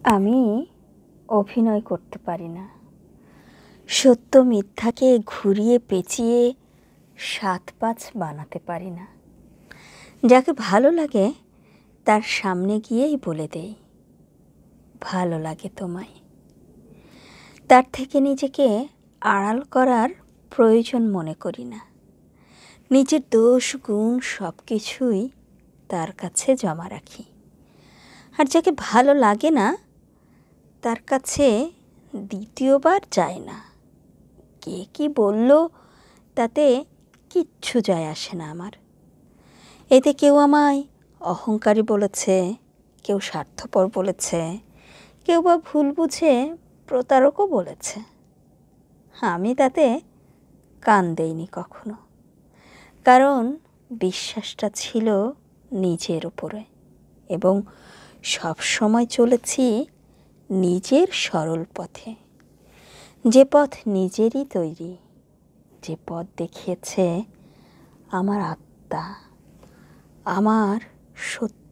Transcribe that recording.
আমি অভিনয় করতে পারি না, সত্য মিথ্যাকে ঘুরিয়ে পেঁচিয়ে সাত পাঁচ বানাতে পারি না। যাকে ভালো লাগে তার সামনে গিয়েই বলে দেই, ভালো লাগে তোমায়। তার থেকে নিজেকে আড়াল করার প্রয়োজন মনে করি না। নিজের দোষ গুণ সব কিছুই তার কাছে জমা রাখি। আর যাকে ভালো লাগে না তার কাছে দ্বিতীয়বার যায় না। কে কি বলল তাতে কিচ্ছু যায় আসে না আমার। এতে কেউ আমায় অহংকারী বলেছে, কেউ স্বার্থপর বলেছে, কেউ বা ভুল বুঝে প্রতারকও বলেছে। আমি তাতে কান দেইনি কখনো, কারণ বিশ্বাসটা ছিল নিজের উপরে এবং সব সময় চলেছি নিজের সরল পথে। যে পথ নিজেরই তৈরি, যে পথ দেখিয়েছে আমার আত্মা, আমার সত্য।